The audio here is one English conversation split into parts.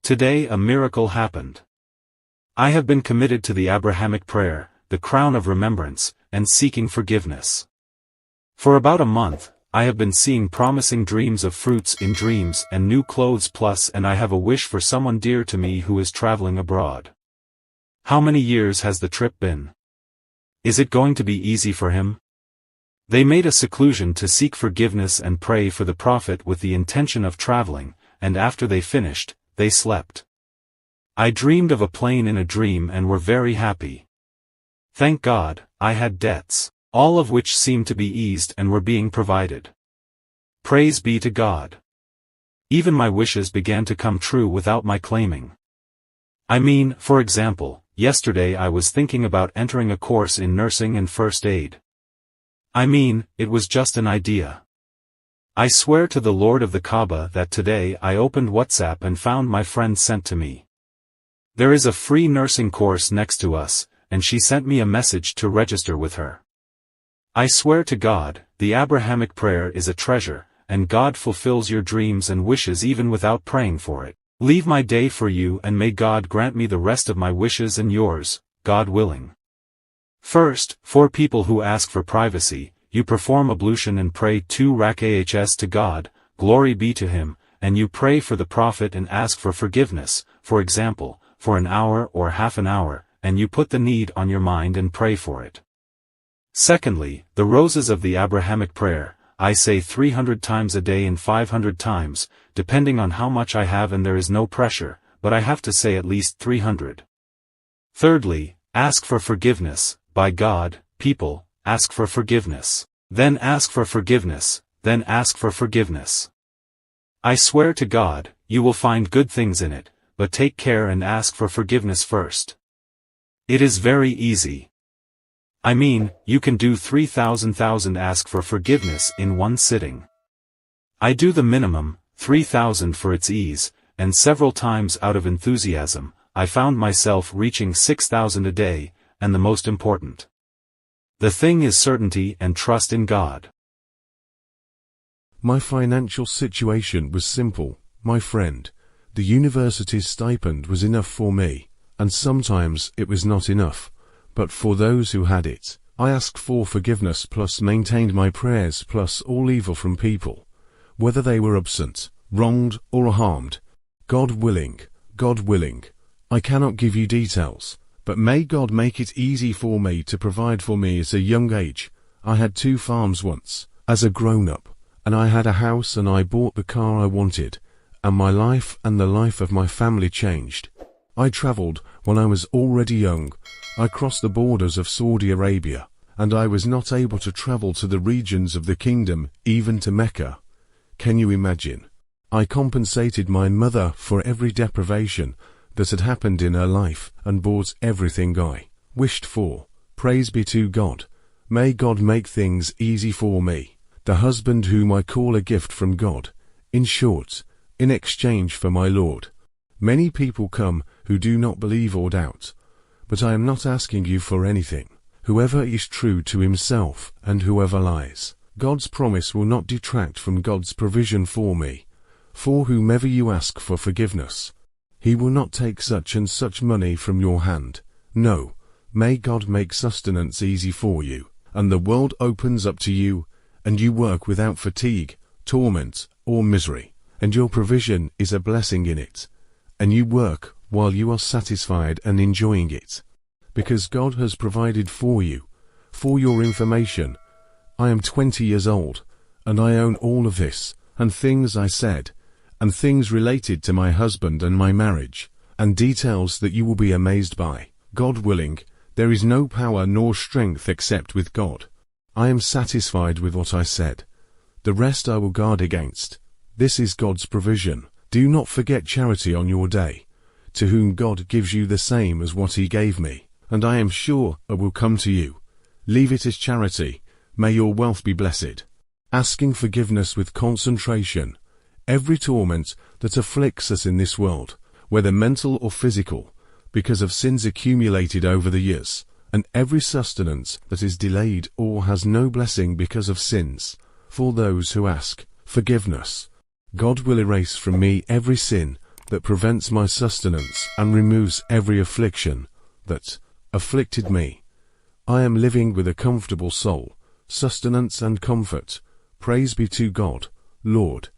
Today a miracle happened. I have been committed to the Abrahamic prayer, the crown of remembrance, and seeking forgiveness. For about a month, I have been seeing promising dreams of fruits in dreams and new clothes plus, and I have a wish for someone dear to me who is traveling abroad. How many years has the trip been? Is it going to be easy for him? They made a seclusion to seek forgiveness and pray for the Prophet with the intention of traveling, and after they finished, they slept. I dreamed of a plane in a dream and were very happy. Thank God, I had debts, all of which seemed to be eased and were being provided. Praise be to God. Even my wishes began to come true without my claiming. I mean, for example, yesterday I was thinking about entering a course in nursing and first aid. I mean, it was just an idea. I swear to the Lord of the Kaaba that today I opened WhatsApp and found my friend sent to me. There is a free nursing course next to us, and she sent me a message to register with her. I swear to God, the Abrahamic prayer is a treasure, and God fulfills your dreams and wishes even without praying for it. Leave my day for you and may God grant me the rest of my wishes and yours, God willing. First, for people who ask for privacy, you perform ablution and pray 2 rak'ahs to God, glory be to Him, and you pray for the Prophet and ask for forgiveness, for example, for an hour or half an hour, and you put the need on your mind and pray for it. Secondly, the roses of the Abrahamic prayer, I say 300 times a day and 500 times, depending on how much I have, and there is no pressure, but I have to say at least 300. Thirdly, ask for forgiveness, by God, people, ask for forgiveness. Then ask for forgiveness, then ask for forgiveness. I swear to God, you will find good things in it, but take care and ask for forgiveness first. It is very easy. I mean, you can do 3,000 ask for forgiveness in one sitting. I do the minimum, 3,000 for its ease, and several times out of enthusiasm, I found myself reaching 6,000 a day, and the most important. The thing is certainty and trust in God. My financial situation was simple, my friend. The university's stipend was enough for me, and sometimes it was not enough. But for those who had it, I asked for forgiveness plus maintained my prayers plus all evil from people, whether they were absent, wronged, or harmed. God willing, I cannot give you details, but may God make it easy for me to provide for me at a young age. I had 2 farms once, as a grown-up, and I had a house and I bought the car I wanted, and my life and the life of my family changed. I traveled when I was already young. I crossed the borders of Saudi Arabia, and I was not able to travel to the regions of the kingdom, even to Mecca. Can you imagine? I compensated my mother for every deprivation that had happened in her life and bought everything I wished for. Praise be to God. May God make things easy for me, the husband whom I call a gift from God. In short, in exchange for my Lord. Many people come who do not believe or doubt. But I am not asking you for anything. Whoever is true to himself and whoever lies, God's promise will not detract from God's provision for me. For whomever you ask for forgiveness, He will not take such and such money from your hand. No, may God make sustenance easy for you, and the world opens up to you, and you work without fatigue, torment, or misery, and your provision is a blessing in it, and you work while you are satisfied and enjoying it, because God has provided for you. For your information, I am 20 years old, and I own all of this, and things I said, and things related to my husband and my marriage, and details that you will be amazed by. God willing, there is no power nor strength except with God. I am satisfied with what I said. The rest I will guard against. This is God's provision. Do not forget charity on your day, to whom God gives you the same as what He gave me, and I am sure it will come to you. Leave it as charity. May your wealth be blessed. Asking forgiveness with concentration. Every torment that afflicts us in this world, whether mental or physical, because of sins accumulated over the years, and every sustenance that is delayed or has no blessing because of sins, for those who ask forgiveness, God will erase from me every sin that prevents my sustenance and removes every affliction that afflicted me. I am living with a comfortable soul, sustenance and comfort. Praise be to God, Lord.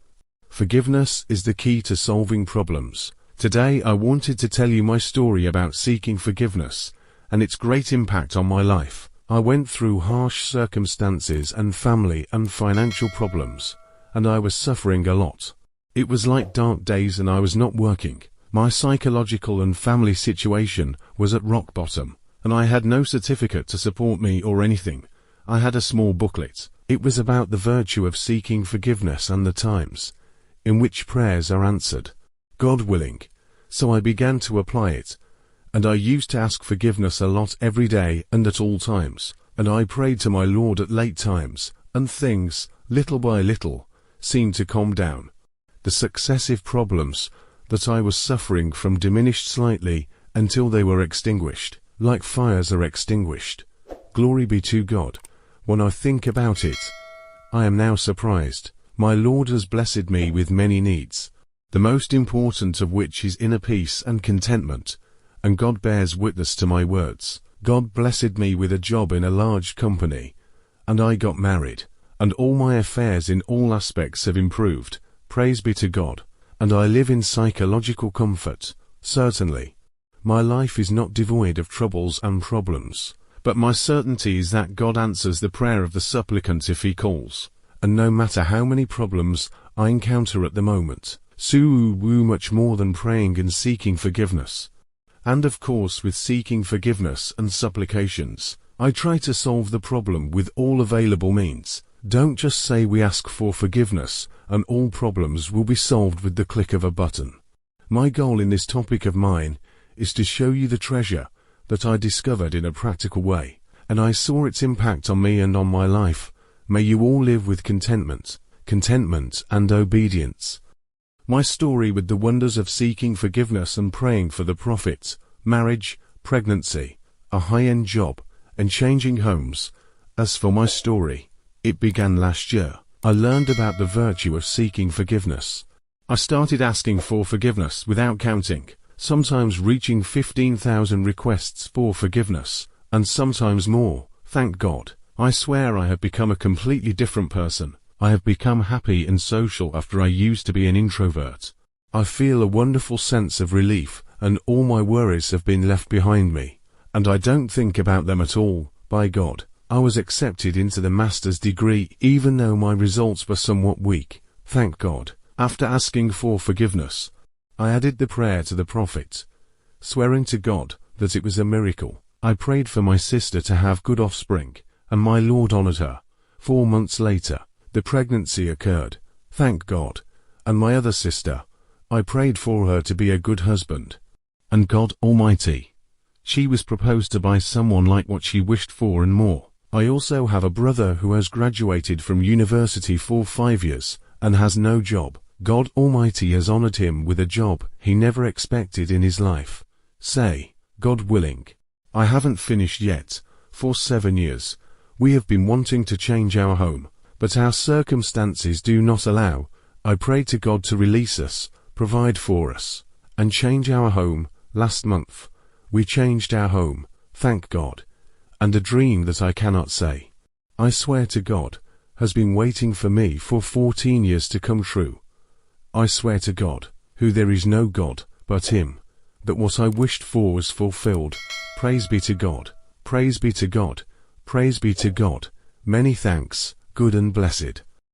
Forgiveness is the key to solving problems. Today I wanted to tell you my story about seeking forgiveness and its great impact on my life. I went through harsh circumstances and family and financial problems, and I was suffering a lot. It was like dark days and I was not working. My psychological and family situation was at rock bottom, and I had no certificate to support me or anything. I had a small booklet. It was about the virtue of seeking forgiveness and the times in which prayers are answered, God willing. So I began to apply it, and I used to ask forgiveness a lot every day and at all times, and I prayed to my Lord at late times, and things, little by little, seemed to calm down. The successive problems that I was suffering from diminished slightly until they were extinguished, like fires are extinguished. Glory be to God. When I think about it, I am now surprised. My Lord has blessed me with many needs, the most important of which is inner peace and contentment, and God bears witness to my words. God blessed me with a job in a large company, and I got married, and all my affairs in all aspects have improved. Praise be to God. And I live in psychological comfort. Certainly, my life is not devoid of troubles and problems, but my certainty is that God answers the prayer of the supplicant if he calls, and no matter how many problems I encounter at the moment, much more than praying and seeking forgiveness. And of course with seeking forgiveness and supplications, I try to solve the problem with all available means. Don't just say we ask for forgiveness and all problems will be solved with the click of a button. My goal in this topic of mine is to show you the treasure that I discovered in a practical way, and I saw its impact on me and on my life. May you all live with contentment and obedience. My story with the wonders of seeking forgiveness and praying for the Prophet, marriage, pregnancy, a high-end job, and changing homes. As for my story, it began last year. I learned about the virtue of seeking forgiveness. I started asking for forgiveness without counting, sometimes reaching 15,000 requests for forgiveness, and sometimes more. Thank God. I swear I have become a completely different person. I have become happy and social after I used to be an introvert. I feel a wonderful sense of relief, and all my worries have been left behind me, and I don't think about them at all. By God, I was accepted into the master's degree even though my results were somewhat weak. Thank God. After asking for forgiveness, I added the prayer to the Prophet, swearing to God that it was a miracle. I prayed for my sister to have good offspring, and my Lord honored her. 4 months later, the pregnancy occurred. Thank God. And my other sister, I prayed for her to be a good husband. And God Almighty, she was proposed to by someone like what she wished for and more. I also have a brother who has graduated from university for 5 years and has no job. God Almighty has honored him with a job he never expected in his life. Say, God willing. I haven't finished yet. For 7 years, we have been wanting to change our home, but our circumstances do not allow. I prayed to God to release us, provide for us, and change our home. Last month, we changed our home, thank God. And a dream that I cannot say, I swear to God, has been waiting for me for 14 years to come true. I swear to God, who there is no God but him, that what I wished for was fulfilled. Praise be to God, praise be to God, praise be to God. Many thanks, good and blessed.